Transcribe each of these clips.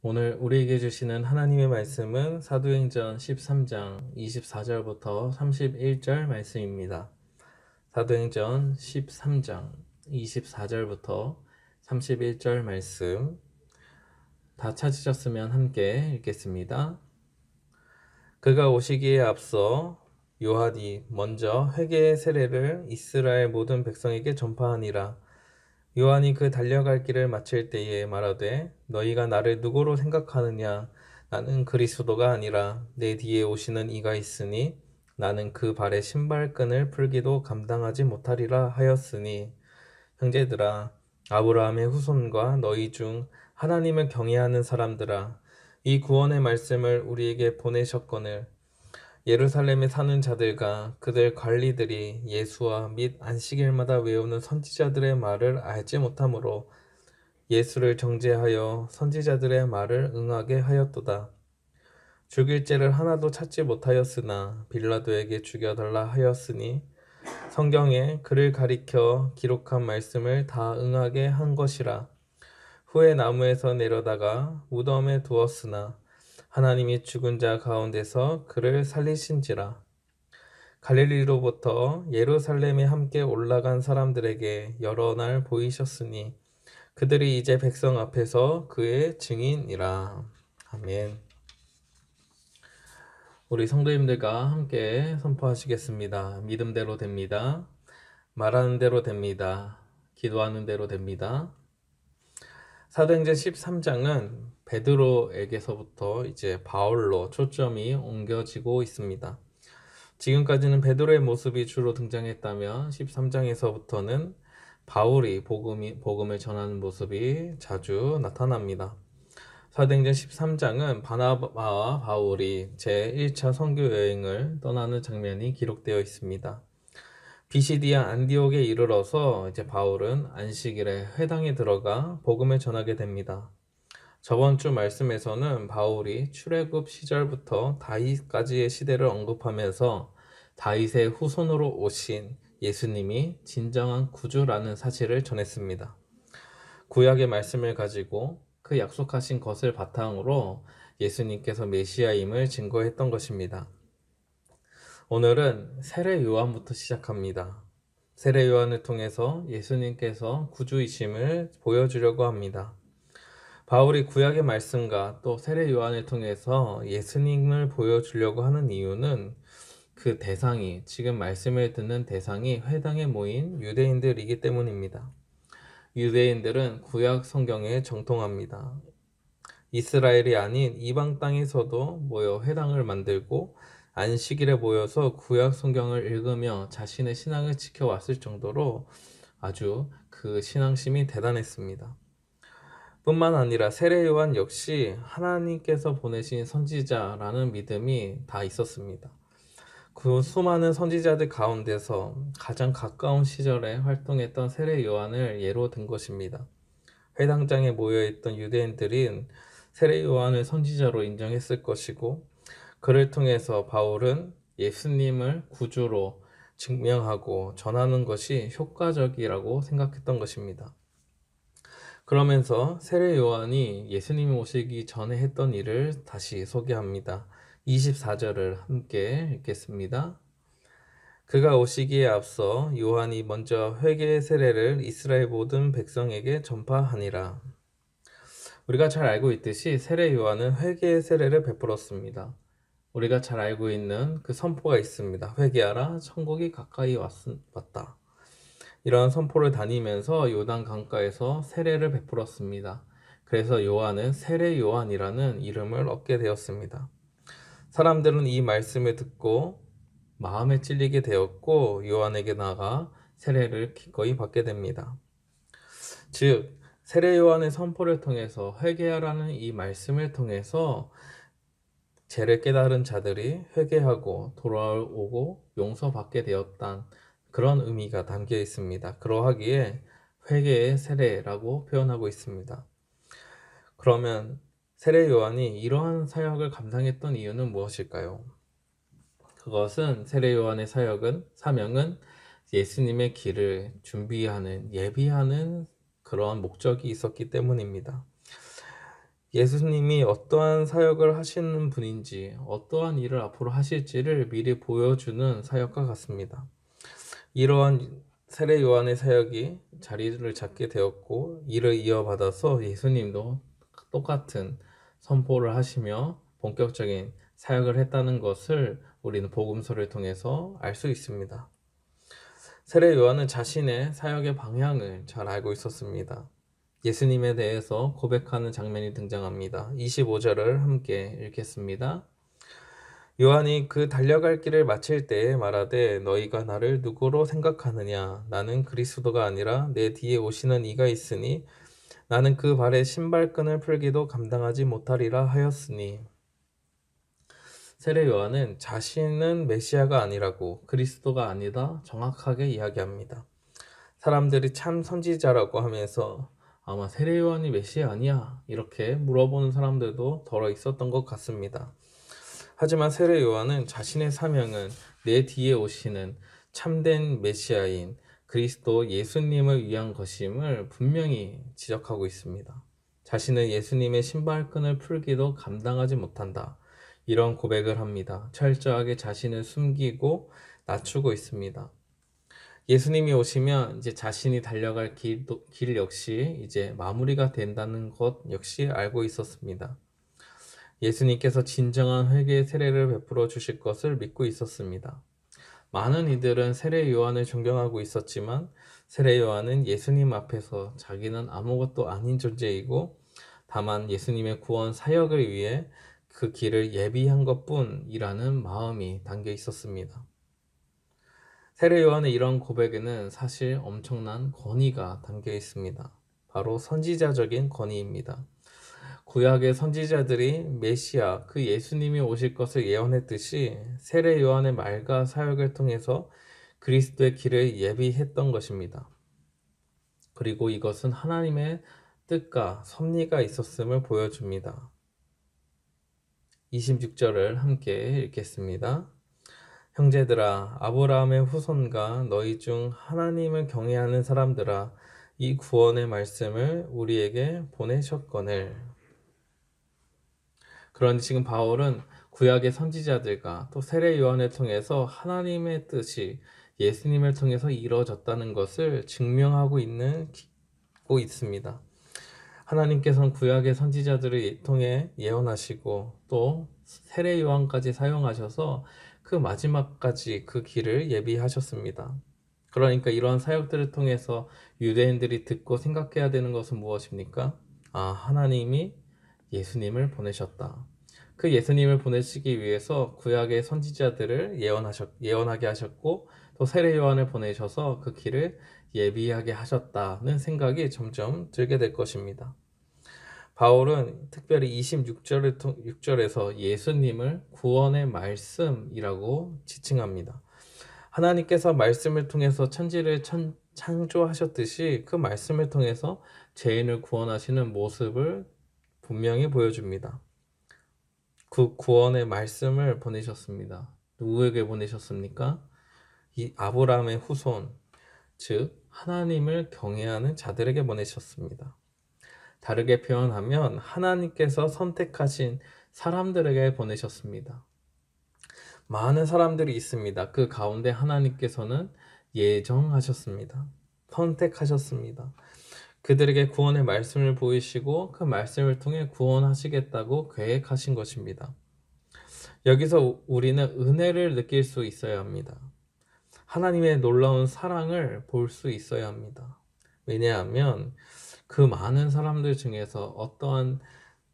오늘 우리에게 주시는 하나님의 말씀은 사도행전 13장 24절부터 31절 말씀입니다. 사도행전 13장 24절부터 31절 말씀 다 찾으셨으면 함께 읽겠습니다. 그가 오시기에 앞서 요한이 먼저 회개의 세례를 이스라엘 모든 백성에게 전파하니라. 요한이 그 달려갈 길을 마칠 때에 말하되 너희가 나를 누구로 생각하느냐. 나는 그리스도가 아니라 내 뒤에 오시는 이가 있으니 나는 그 발의 신발끈을 풀기도 감당하지 못하리라 하였으니, 형제들아, 아브라함의 후손과 너희 중 하나님을 경외하는 사람들아, 이 구원의 말씀을 우리에게 보내셨거늘 예루살렘에 사는 자들과 그들 관리들이 예수와 및 안식일마다 외우는 선지자들의 말을 알지 못하므로 예수를 정죄하여 선지자들의 말을 응하게 하였도다. 죽일 죄를 하나도 찾지 못하였으나 빌라도에게 죽여달라 하였으니 성경에 그를 가리켜 기록한 말씀을 다 응하게 한 것이라. 후에 나무에서 내려다가 무덤에 두었으나 하나님이 죽은 자 가운데서 그를 살리신지라. 갈릴리로부터 예루살렘에 함께 올라간 사람들에게 여러 날 보이셨으니 그들이 이제 백성 앞에서 그의 증인이라. 아멘. 우리 성도님들과 함께 선포하시겠습니다. 믿음대로 됩니다. 말하는 대로 됩니다. 기도하는 대로 됩니다. 사도행전 13장은 베드로에게서부터 이제 바울로 초점이 옮겨지고 있습니다. 지금까지는 베드로의 모습이 주로 등장했다면 13장에서부터는 바울이 복음을 전하는 모습이 자주 나타납니다. 사도행전 13장은 바나바와 바울이 제1차 선교 여행을 떠나는 장면이 기록되어 있습니다. 비시디아 안디옥에 이르러서 이제 바울은 안식일에 회당에 들어가 복음을 전하게 됩니다. 저번 주 말씀에서는 바울이 출애굽 시절부터 다윗까지의 시대를 언급하면서 다윗의 후손으로 오신 예수님이 진정한 구주라는 사실을 전했습니다. 구약의 말씀을 가지고 그 약속하신 것을 바탕으로 예수님께서 메시아임을 증거했던 것입니다. 오늘은 세례 요한부터 시작합니다. 세례 요한을 통해서 예수님께서 구주이심을 보여주려고 합니다. 바울이 구약의 말씀과 또 세례 요한을 통해서 예수님을 보여주려고 하는 이유는 그 대상이, 지금 말씀을 듣는 대상이 회당에 모인 유대인들이기 때문입니다. 유대인들은 구약 성경에 정통합니다. 이스라엘이 아닌 이방 땅에서도 모여 회당을 만들고 안식일에 모여서 구약 성경을 읽으며 자신의 신앙을 지켜왔을 정도로 아주 그 신앙심이 대단했습니다. 뿐만 아니라 세례 요한 역시 하나님께서 보내신 선지자라는 믿음이 다 있었습니다. 그 수많은 선지자들 가운데서 가장 가까운 시절에 활동했던 세례 요한을 예로 든 것입니다. 회당장에 모여있던 유대인들은 세례 요한을 선지자로 인정했을 것이고, 그를 통해서 바울은 예수님을 구주로 증명하고 전하는 것이 효과적이라고 생각했던 것입니다. 그러면서 세례 요한이 예수님이 오시기 전에 했던 일을 다시 소개합니다. 24절을 함께 읽겠습니다. 그가 오시기에 앞서 요한이 먼저 회개의 세례를 이스라엘 모든 백성에게 전파하니라. 우리가 잘 알고 있듯이 세례 요한은 회개의 세례를 베풀었습니다. 우리가 잘 알고 있는 그 선포가 있습니다. 회개하라, 천국이 가까이 왔다. 이런 선포를 다니면서 요단 강가에서 세례를 베풀었습니다. 그래서 요한은 세례 요한이라는 이름을 얻게 되었습니다. 사람들은 이 말씀을 듣고 마음에 찔리게 되었고 요한에게 나가 세례를 기꺼이 받게 됩니다. 즉, 세례 요한의 선포를 통해서 회개하라는 이 말씀을 통해서 죄를 깨달은 자들이 회개하고 돌아오고 용서받게 되었단 그런 의미가 담겨 있습니다. 그러하기에 회개의 세례라고 표현하고 있습니다. 그러면 세례 요한이 이러한 사역을 감당했던 이유는 무엇일까요? 그것은 세례 요한의 사명은 예수님의 길을 준비하는, 예비하는 그러한 목적이 있었기 때문입니다. 예수님이 어떠한 사역을 하시는 분인지, 어떠한 일을 앞으로 하실지를 미리 보여주는 사역과 같습니다. 이러한 세례 요한의 사역이 자리를 잡게 되었고, 이를 이어받아서 예수님도 똑같은 선포를 하시며 본격적인 사역을 했다는 것을 우리는 복음서를 통해서 알 수 있습니다. 세례 요한은 자신의 사역의 방향을 잘 알고 있었습니다. 예수님에 대해서 고백하는 장면이 등장합니다. 25절을 함께 읽겠습니다. 요한이 그 달려갈 길을 마칠 때에 말하되 너희가 나를 누구로 생각하느냐? 나는 그리스도가 아니라 내 뒤에 오시는 이가 있으니 나는 그 발에 신발끈을 풀기도 감당하지 못하리라 하였으니. 세례 요한은 자신은 메시아가 아니라고, 그리스도가 아니다 정확하게 이야기합니다. 사람들이 참 선지자라고 하면서 아마 세례 요한이 메시아 아니야? 이렇게 물어보는 사람들도 덜어 있었던 것 같습니다. 하지만 세례 요한은 자신의 사명은 내 뒤에 오시는 참된 메시아인 그리스도 예수님을 위한 것임을 분명히 지적하고 있습니다. 자신은 예수님의 신발끈을 풀기도 감당하지 못한다. 이런 고백을 합니다. 철저하게 자신을 숨기고 낮추고 있습니다. 예수님이 오시면 이제 자신이 달려갈 길 역시 이제 마무리가 된다는 것 역시 알고 있었습니다. 예수님께서 진정한 회개의 세례를 베풀어 주실 것을 믿고 있었습니다. 많은 이들은 세례 요한을 존경하고 있었지만 세례 요한은 예수님 앞에서 자기는 아무것도 아닌 존재이고 다만 예수님의 구원 사역을 위해 그 길을 예비한 것뿐이라는 마음이 담겨 있었습니다. 세례 요한의 이런 고백에는 사실 엄청난 권위가 담겨 있습니다. 바로 선지자적인 권위입니다. 구약의 선지자들이 메시아, 그 예수님이 오실 것을 예언했듯이 세례 요한의 말과 사역을 통해서 그리스도의 길을 예비했던 것입니다. 그리고 이것은 하나님의 뜻과 섭리가 있었음을 보여줍니다. 26절을 함께 읽겠습니다. 형제들아, 아브라함의 후손과 너희 중 하나님을 경외하는 사람들아, 이 구원의 말씀을 우리에게 보내셨거늘. 그런데 지금 바울은 구약의 선지자들과 또 세례 요한을 통해서 하나님의 뜻이 예수님을 통해서 이루어졌다는 것을 증명하고 있습니다. 하나님께서는 구약의 선지자들을 통해 예언하시고 또 세례 요한까지 사용하셔서 그 마지막까지 그 길을 예비하셨습니다. 그러니까 이러한 사역들을 통해서 유대인들이 듣고 생각해야 되는 것은 무엇입니까? 하나님이 예수님을 보내셨다. 그 예수님을 보내시기 위해서 구약의 선지자들을 예언하게 하셨고 또 세례 요한을 보내셔서 그 길을 예비하게 하셨다는 생각이 점점 들게 될 것입니다. 바울은 특별히 26절에서 예수님을 구원의 말씀이라고 지칭합니다. 하나님께서 말씀을 통해서 천지를 창조하셨듯이 그 말씀을 통해서 죄인을 구원하시는 모습을 분명히 보여줍니다. 그 구원의 말씀을 보내셨습니다. 누구에게 보내셨습니까? 이 아브라함의 후손, 즉 하나님을 경외하는 자들에게 보내셨습니다. 다르게 표현하면 하나님께서 선택하신 사람들에게 보내셨습니다. 많은 사람들이 있습니다. 그 가운데 하나님께서는 예정하셨습니다. 선택하셨습니다. 그들에게 구원의 말씀을 보이시고 그 말씀을 통해 구원하시겠다고 계획하신 것입니다. 여기서 우리는 은혜를 느낄 수 있어야 합니다. 하나님의 놀라운 사랑을 볼 수 있어야 합니다. 왜냐하면 그 많은 사람들 중에서 어떠한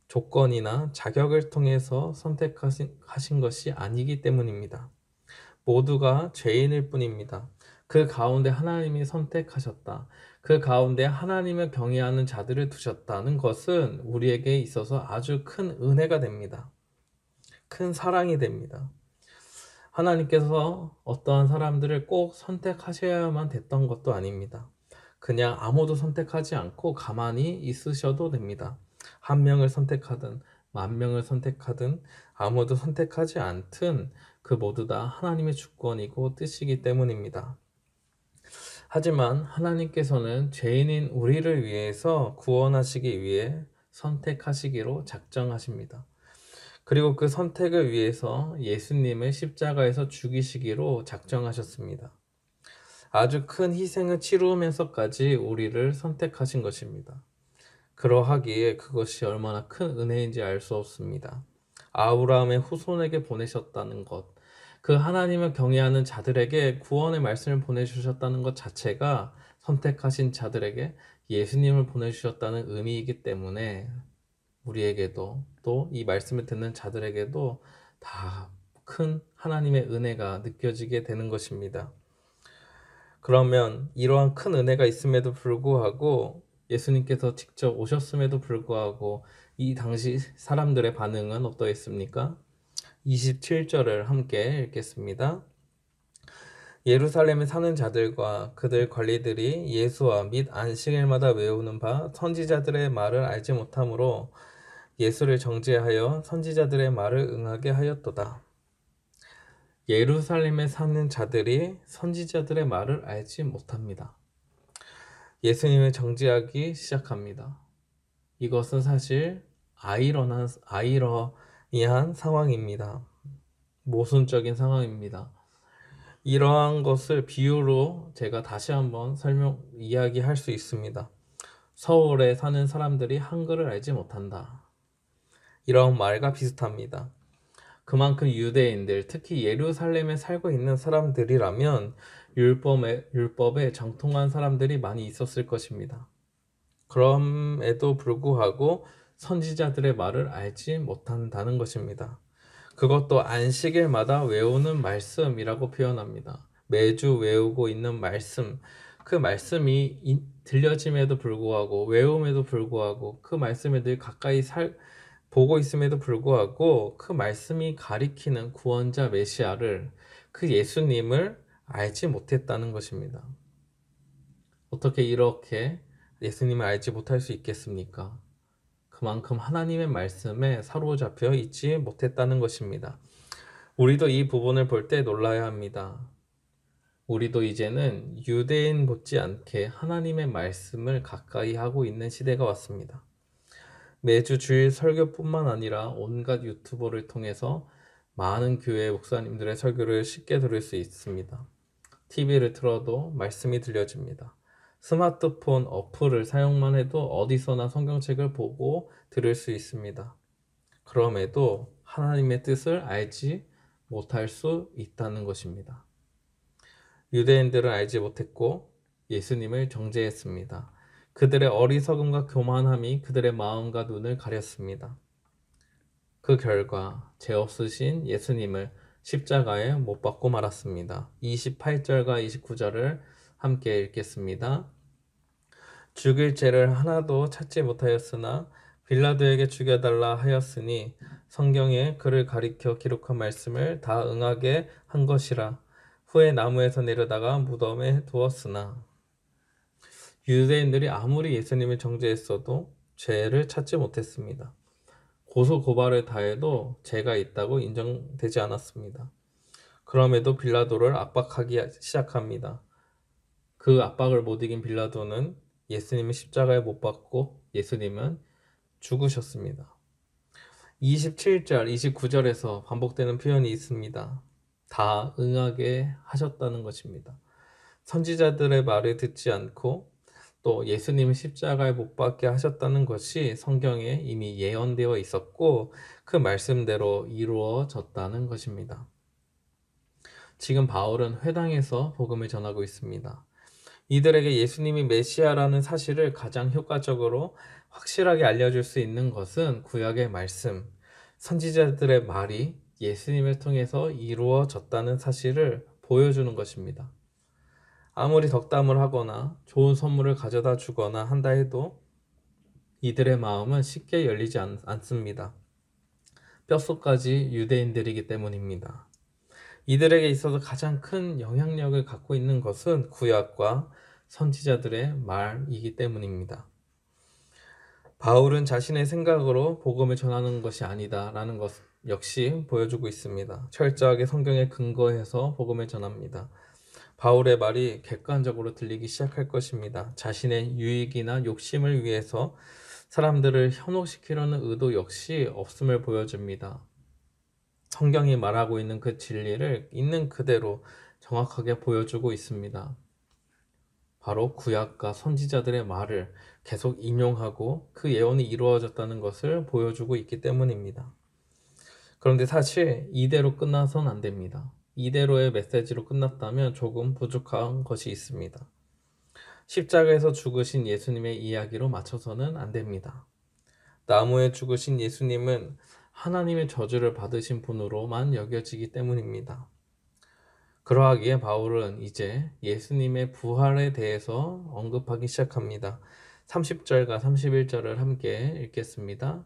조건이나 자격을 통해서 선택하신 것이 아니기 때문입니다. 모두가 죄인일 뿐입니다. 그 가운데 하나님이 선택하셨다. 그 가운데 하나님을 경외하는 자들을 두셨다는 것은 우리에게 있어서 아주 큰 은혜가 됩니다. 큰 사랑이 됩니다. 하나님께서 어떠한 사람들을 꼭 선택하셔야만 됐던 것도 아닙니다. 그냥 아무도 선택하지 않고 가만히 있으셔도 됩니다. 한 명을 선택하든 만 명을 선택하든 아무도 선택하지 않든 그 모두 다 하나님의 주권이고 뜻이기 때문입니다. 하지만 하나님께서는 죄인인 우리를 위해서 구원하시기 위해 선택하시기로 작정하십니다. 그리고 그 선택을 위해서 예수님을 십자가에서 죽이시기로 작정하셨습니다. 아주 큰 희생을 치르면서까지 우리를 선택하신 것입니다. 그러하기에 그것이 얼마나 큰 은혜인지 알 수 없습니다. 아브라함의 후손에게 보내셨다는 것, 그 하나님을 경외하는 자들에게 구원의 말씀을 보내주셨다는 것 자체가 선택하신 자들에게 예수님을 보내주셨다는 의미이기 때문에 우리에게도 또 이 말씀을 듣는 자들에게도 다 큰 하나님의 은혜가 느껴지게 되는 것입니다. 그러면 이러한 큰 은혜가 있음에도 불구하고 예수님께서 직접 오셨음에도 불구하고 이 당시 사람들의 반응은 어떠했습니까? 27절을 함께 읽겠습니다. 예루살렘에 사는 자들과 그들 관리들이 예수와 및 안식일마다 외우는 바 선지자들의 말을 알지 못하므로 예수를 정죄하여 선지자들의 말을 응하게 하였도다. 예루살렘에 사는 자들이 선지자들의 말을 알지 못합니다. 예수님을 정죄하기 시작합니다. 이것은 사실 아이러니한 상황입니다. 모순적인 상황입니다. 이러한 것을 비유로 제가 다시 한번 이야기할 수 있습니다. 서울에 사는 사람들이 한글을 알지 못한다. 이런 말과 비슷합니다. 그만큼 유대인들, 특히 예루살렘에 살고 있는 사람들이라면 율법에 정통한 사람들이 많이 있었을 것입니다. 그럼에도 불구하고 선지자들의 말을 알지 못한다는 것입니다. 그것도 안식일마다 외우는 말씀이라고 표현합니다. 매주 외우고 있는 말씀, 그 말씀이 들려짐에도 불구하고 외움에도 불구하고 그 말씀에 늘 가까이 보고 있음에도 불구하고 그 말씀이 가리키는 구원자 메시아를, 그 예수님을 알지 못했다는 것입니다. 어떻게 이렇게 예수님을 알지 못할 수 있겠습니까? 그만큼 하나님의 말씀에 사로잡혀 있지 못했다는 것입니다. 우리도 이 부분을 볼 때 놀라야 합니다. 우리도 이제는 유대인 못지않게 하나님의 말씀을 가까이 하고 있는 시대가 왔습니다. 매주 주일 설교뿐만 아니라 온갖 유튜버를 통해서 많은 교회 목사님들의 설교를 쉽게 들을 수 있습니다. TV를 틀어도 말씀이 들려집니다. 스마트폰 어플을 사용만 해도 어디서나 성경책을 보고 들을 수 있습니다. 그럼에도 하나님의 뜻을 알지 못할 수 있다는 것입니다. 유대인들은 알지 못했고 예수님을 정죄했습니다. 그들의 어리석음과 교만함이 그들의 마음과 눈을 가렸습니다. 그 결과 죄 없으신 예수님을 십자가에 못 박고 말았습니다. 28절과 29절을 함께 읽겠습니다. 죽일 죄를 하나도 찾지 못하였으나 빌라도에게 죽여달라 하였으니 성경에 그를 가리켜 기록한 말씀을 다 응하게 한 것이라. 후에 나무에서 내려다가 무덤에 두었으나. 유대인들이 아무리 예수님을 정죄했어도 죄를 찾지 못했습니다. 고소 고발을 다해도 죄가 있다고 인정되지 않았습니다. 그럼에도 빌라도를 압박하기 시작합니다. 그 압박을 못 이긴 빌라도는 예수님을 십자가에 못 박고 예수님은 죽으셨습니다. 27절, 29절에서 반복되는 표현이 있습니다. 다 응하게 하셨다는 것입니다. 선지자들의 말을 듣지 않고 또 예수님을 십자가에 못 박게 하셨다는 것이 성경에 이미 예언되어 있었고 그 말씀대로 이루어졌다는 것입니다. 지금 바울은 회당에서 복음을 전하고 있습니다. 이들에게 예수님이 메시아라는 사실을 가장 효과적으로 확실하게 알려줄 수 있는 것은 구약의 말씀, 선지자들의 말이 예수님을 통해서 이루어졌다는 사실을 보여주는 것입니다. 아무리 덕담을 하거나 좋은 선물을 가져다 주거나 한다 해도 이들의 마음은 쉽게 열리지 않습니다. 뼛속까지 유대인들이기 때문입니다. 이들에게 있어서 가장 큰 영향력을 갖고 있는 것은 구약과 선지자들의 말이기 때문입니다. 바울은 자신의 생각으로 복음을 전하는 것이 아니다라는 것 역시 보여주고 있습니다. 철저하게 성경에 근거해서 복음을 전합니다. 바울의 말이 객관적으로 들리기 시작할 것입니다. 자신의 유익이나 욕심을 위해서 사람들을 현혹시키려는 의도 역시 없음을 보여줍니다. 성경이 말하고 있는 그 진리를 있는 그대로 정확하게 보여주고 있습니다. 바로 구약과 선지자들의 말을 계속 인용하고 그 예언이 이루어졌다는 것을 보여주고 있기 때문입니다. 그런데 사실 이대로 끝나선 안 됩니다. 이대로의 메시지로 끝났다면 조금 부족한 것이 있습니다. 십자가에서 죽으신 예수님의 이야기로 맞춰서는 안 됩니다. 나무에 죽으신 예수님은 하나님의 저주를 받으신 분으로만 여겨지기 때문입니다. 그러하기에 바울은 이제 예수님의 부활에 대해서 언급하기 시작합니다. 30절과 31절을 함께 읽겠습니다.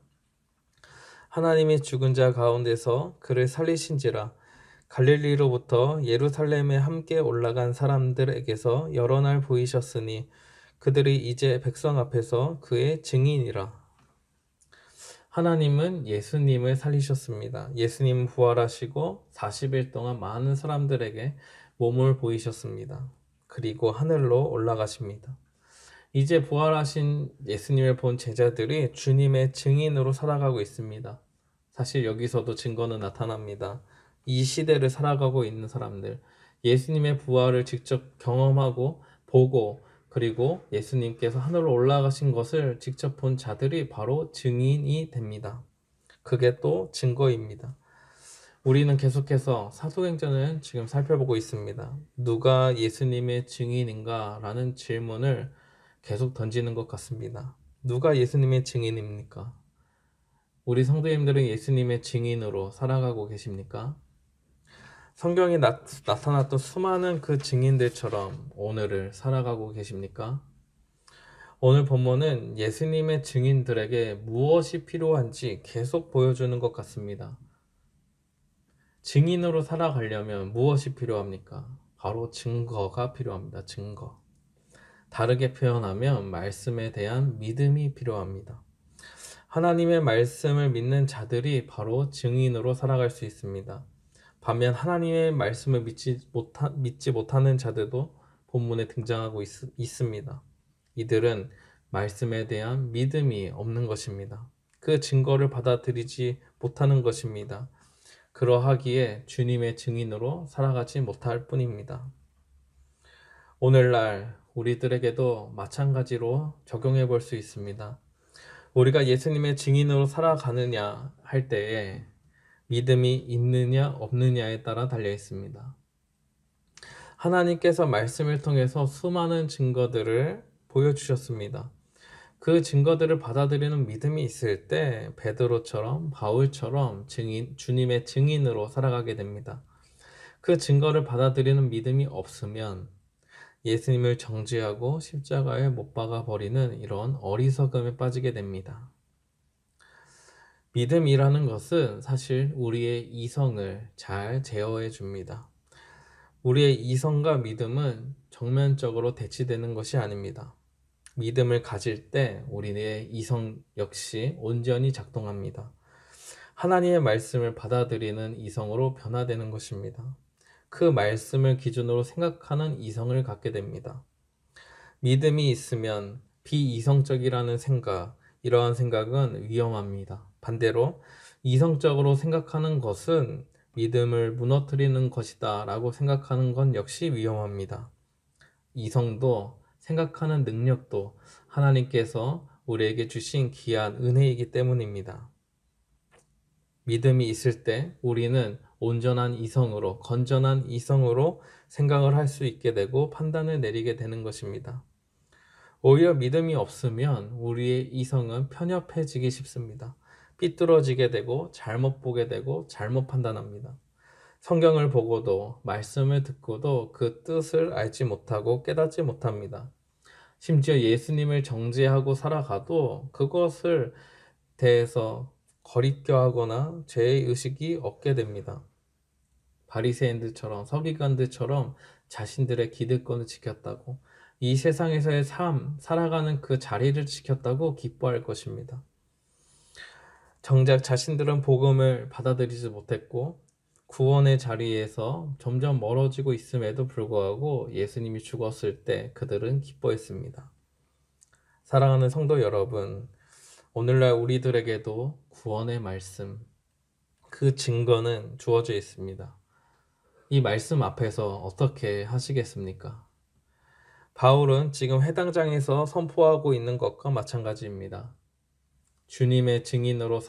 하나님이 죽은 자 가운데서 그를 살리신지라 갈릴리로부터 예루살렘에 함께 올라간 사람들에게서 여러 날 보이셨으니 그들이 이제 백성 앞에서 그의 증인이라. 하나님은 예수님을 살리셨습니다. 예수님 부활하시고 40일 동안 많은 사람들에게 몸을 보이셨습니다. 그리고 하늘로 올라가십니다. 이제 부활하신 예수님을 본 제자들이 주님의 증인으로 살아가고 있습니다. 사실 여기서도 증거는 나타납니다. 이 시대를 살아가고 있는 사람들, 예수님의 부활을 직접 경험하고 보고 그리고 예수님께서 하늘로 올라가신 것을 직접 본 자들이 바로 증인이 됩니다. 그게 또 증거입니다. 우리는 계속해서 사도행전을 지금 살펴보고 있습니다. 누가 예수님의 증인인가? 라는 질문을 계속 던지는 것 같습니다. 누가 예수님의 증인입니까? 우리 성도님들은 예수님의 증인으로 살아가고 계십니까? 성경에 나타났던 수많은 그 증인들처럼 오늘을 살아가고 계십니까? 오늘 본문은 예수님의 증인들에게 무엇이 필요한지 계속 보여주는 것 같습니다. 증인으로 살아가려면 무엇이 필요합니까? 바로 증거가 필요합니다. 증거. 다르게 표현하면 말씀에 대한 믿음이 필요합니다. 하나님의 말씀을 믿는 자들이 바로 증인으로 살아갈 수 있습니다. 반면 하나님의 말씀을 믿지 못하는 자들도 본문에 등장하고 있습니다. 이들은 말씀에 대한 믿음이 없는 것입니다. 그 증거를 받아들이지 못하는 것입니다. 그러하기에 주님의 증인으로 살아가지 못할 뿐입니다. 오늘날 우리들에게도 마찬가지로 적용해 볼 수 있습니다. 우리가 예수님의 증인으로 살아가느냐 할 때에 믿음이 있느냐 없느냐에 따라 달려 있습니다. 하나님께서 말씀을 통해서 수많은 증거들을 보여주셨습니다. 그 증거들을 받아들이는 믿음이 있을 때 베드로처럼 바울처럼 주님의 증인으로 살아가게 됩니다. 그 증거를 받아들이는 믿음이 없으면 예수님을 정죄하고 십자가에 못 박아 버리는 이런 어리석음에 빠지게 됩니다. 믿음이라는 것은 사실 우리의 이성을 잘 제어해 줍니다. 우리의 이성과 믿음은 정면적으로 대치되는 것이 아닙니다. 믿음을 가질 때 우리의 이성 역시 온전히 작동합니다. 하나님의 말씀을 받아들이는 이성으로 변화되는 것입니다. 그 말씀을 기준으로 생각하는 이성을 갖게 됩니다. 믿음이 있으면 비이성적이라는 생각, 이러한 생각은 위험합니다. 반대로 이성적으로 생각하는 것은 믿음을 무너뜨리는 것이다 라고 생각하는 건 역시 위험합니다. 이성도 생각하는 능력도 하나님께서 우리에게 주신 귀한 은혜이기 때문입니다. 믿음이 있을 때 우리는 온전한 이성으로, 건전한 이성으로 생각을 할 수 있게 되고 판단을 내리게 되는 것입니다. 오히려 믿음이 없으면 우리의 이성은 편협해지기 쉽습니다. 삐뚤어지게 되고 잘못 보게 되고 잘못 판단합니다. 성경을 보고도 말씀을 듣고도 그 뜻을 알지 못하고 깨닫지 못합니다. 심지어 예수님을 정죄하고 살아가도 그것을 대해서 거리껴하거나 죄의식이 없게 됩니다. 바리새인들처럼 서기관들처럼 자신들의 기득권을 지켰다고 이 세상에서의 삶, 살아가는 그 자리를 지켰다고 기뻐할 것입니다. 정작 자신들은 복음을 받아들이지 못했고 구원의 자리에서 점점 멀어지고 있음에도 불구하고 예수님이 죽었을 때 그들은 기뻐했습니다. 사랑하는 성도 여러분, 오늘날 우리들에게도 구원의 말씀, 그 증거는 주어져 있습니다. 이 말씀 앞에서 어떻게 하시겠습니까? 바울은 지금 회당장에서 선포하고 있는 것과 마찬가지입니다. 주님의 증인으로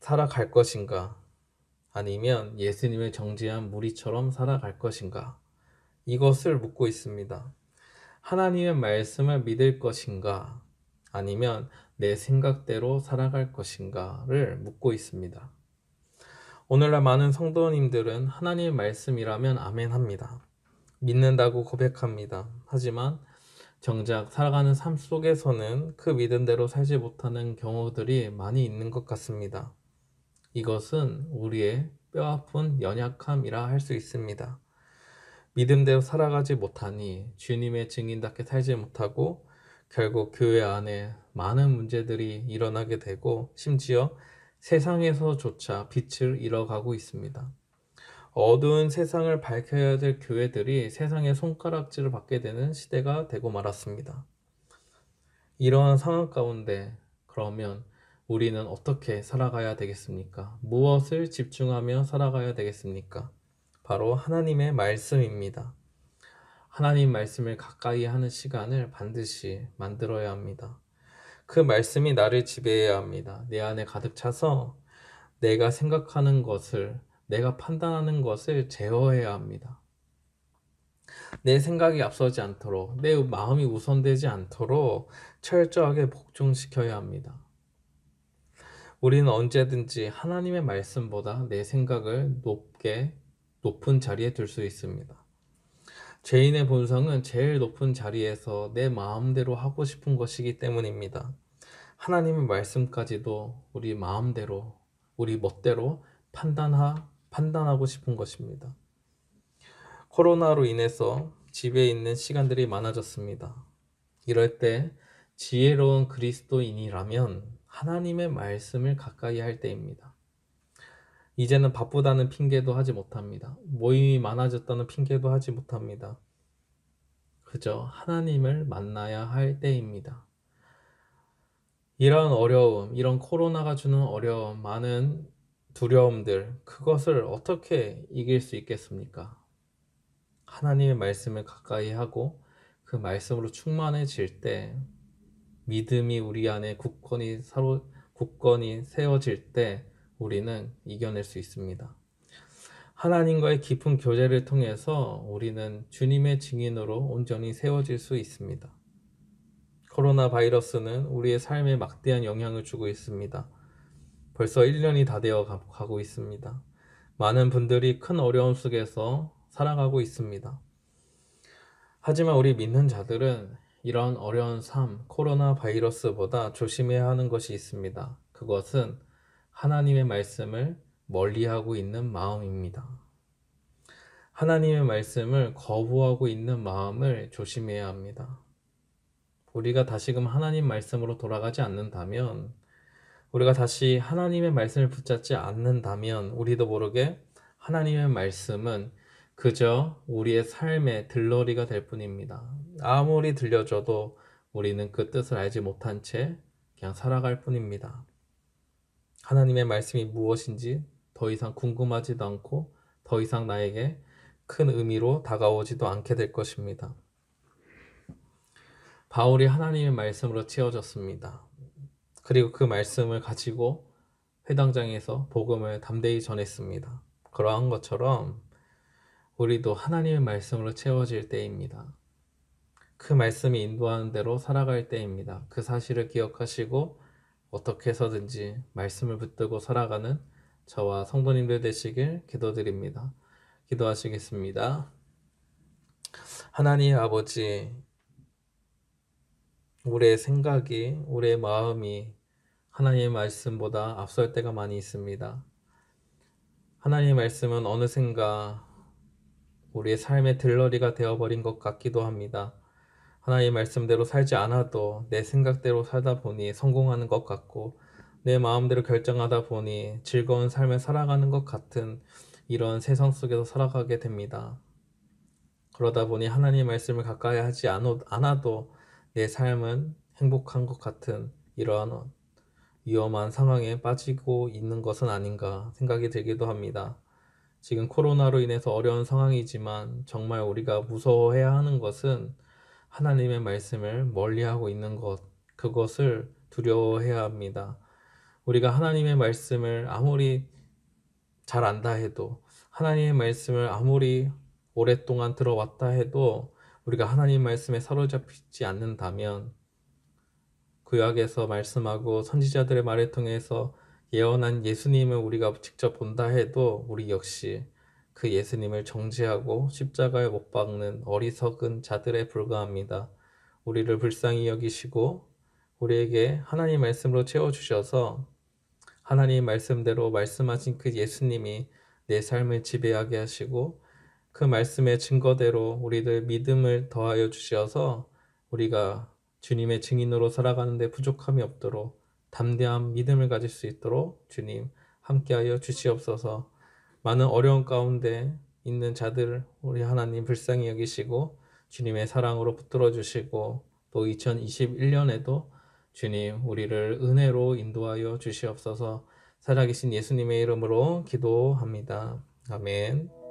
살아갈 것인가? 아니면 예수님의 정죄한 무리처럼 살아갈 것인가? 이것을 묻고 있습니다. 하나님의 말씀을 믿을 것인가? 아니면 내 생각대로 살아갈 것인가를 묻고 있습니다. 오늘날 많은 성도님들은 하나님의 말씀이라면 아멘 합니다. 믿는다고 고백합니다. 하지만 정작 살아가는 삶 속에서는 그 믿음대로 살지 못하는 경우들이 많이 있는 것 같습니다. 이것은 우리의 뼈아픈 연약함이라 할 수 있습니다. 믿음대로 살아가지 못하니 주님의 증인답게 살지 못하고 결국 교회 안에 많은 문제들이 일어나게 되고 심지어 세상에서조차 빛을 잃어가고 있습니다. 어두운 세상을 밝혀야 될 교회들이 세상의 손가락질을 받게 되는 시대가 되고 말았습니다. 이러한 상황 가운데 그러면 우리는 어떻게 살아가야 되겠습니까? 무엇을 집중하며 살아가야 되겠습니까? 바로 하나님의 말씀입니다. 하나님 말씀을 가까이 하는 시간을 반드시 만들어야 합니다. 그 말씀이 나를 지배해야 합니다. 내 안에 가득 차서 내가 생각하는 것을, 내가 판단하는 것을 제어해야 합니다. 내 생각이 앞서지 않도록, 내 마음이 우선되지 않도록 철저하게 복종시켜야 합니다. 우리는 언제든지 하나님의 말씀보다 내 생각을 높은 자리에 둘 수 있습니다. 죄인의 본성은 제일 높은 자리에서 내 마음대로 하고 싶은 것이기 때문입니다. 하나님의 말씀까지도 우리 마음대로, 우리 멋대로 판단하고 싶은 것입니다. 코로나로 인해서 집에 있는 시간들이 많아졌습니다. 이럴 때 지혜로운 그리스도인이라면 하나님의 말씀을 가까이 할 때입니다. 이제는 바쁘다는 핑계도 하지 못합니다. 모임이 많아졌다는 핑계도 하지 못합니다. 그저 하나님을 만나야 할 때입니다. 이런 어려움, 이런 코로나가 주는 어려움, 많은 두려움들, 그것을 어떻게 이길 수 있겠습니까? 하나님의 말씀을 가까이 하고 그 말씀으로 충만해질 때 믿음이 우리 안에 굳건히 세워질 때 우리는 이겨낼 수 있습니다. 하나님과의 깊은 교제를 통해서 우리는 주님의 증인으로 온전히 세워질 수 있습니다. 코로나 바이러스는 우리의 삶에 막대한 영향을 주고 있습니다. 벌써 1년이 다 되어 가고 있습니다. 많은 분들이 큰 어려움 속에서 살아가고 있습니다. 하지만 우리 믿는 자들은 이런 어려운 삶, 코로나 바이러스보다 조심해야 하는 것이 있습니다. 그것은 하나님의 말씀을 멀리하고 있는 마음입니다. 하나님의 말씀을 거부하고 있는 마음을 조심해야 합니다. 우리가 다시금 하나님 말씀으로 돌아가지 않는다면, 우리가 다시 하나님의 말씀을 붙잡지 않는다면 우리도 모르게 하나님의 말씀은 그저 우리의 삶의 들러리가 될 뿐입니다. 아무리 들려줘도 우리는 그 뜻을 알지 못한 채 그냥 살아갈 뿐입니다. 하나님의 말씀이 무엇인지 더 이상 궁금하지도 않고 더 이상 나에게 큰 의미로 다가오지도 않게 될 것입니다. 바울이 하나님의 말씀으로 채워졌습니다. 그리고 그 말씀을 가지고 회당장에서 복음을 담대히 전했습니다. 그러한 것처럼 우리도 하나님의 말씀으로 채워질 때입니다. 그 말씀이 인도하는 대로 살아갈 때입니다. 그 사실을 기억하시고 어떻게 해서든지 말씀을 붙들고 살아가는 저와 성도님들 되시길 기도드립니다. 기도하시겠습니다. 하나님 아버지, 우리의 생각이, 우리의 마음이 하나님의 말씀보다 앞설 때가 많이 있습니다. 하나님의 말씀은 어느샌가 우리의 삶의 들러리가 되어버린 것 같기도 합니다. 하나님의 말씀대로 살지 않아도 내 생각대로 살다 보니 성공하는 것 같고 내 마음대로 결정하다 보니 즐거운 삶을 살아가는 것 같은 이런 세상 속에서 살아가게 됩니다. 그러다 보니 하나님의 말씀을 가까이 하지 않아도 내 삶은 행복한 것 같은 이러한 위험한 상황에 빠지고 있는 것은 아닌가 생각이 들기도 합니다. 지금 코로나로 인해서 어려운 상황이지만 정말 우리가 무서워해야 하는 것은 하나님의 말씀을 멀리하고 있는 것, 그것을 두려워해야 합니다. 우리가 하나님의 말씀을 아무리 잘 안다 해도, 하나님의 말씀을 아무리 오랫동안 들어왔다 해도 우리가 하나님 말씀에 사로잡히지 않는다면, 구약에서 말씀하고 선지자들의 말을 통해서 예언한 예수님을 우리가 직접 본다 해도 우리 역시 그 예수님을 정죄하고 십자가에 못 박는 어리석은 자들에 불과합니다. 우리를 불쌍히 여기시고 우리에게 하나님 말씀으로 채워주셔서 하나님 말씀대로 말씀하신 그 예수님이 내 삶을 지배하게 하시고 그 말씀의 증거대로 우리들 믿음을 더하여 주셔서 우리가 주님의 증인으로 살아가는 데 부족함이 없도록 담대한 믿음을 가질 수 있도록 주님 함께하여 주시옵소서. 많은 어려움 가운데 있는 자들 우리 하나님 불쌍히 여기시고 주님의 사랑으로 붙들어 주시고 또 2021년에도 주님 우리를 은혜로 인도하여 주시옵소서. 살아계신 예수님의 이름으로 기도합니다. 아멘.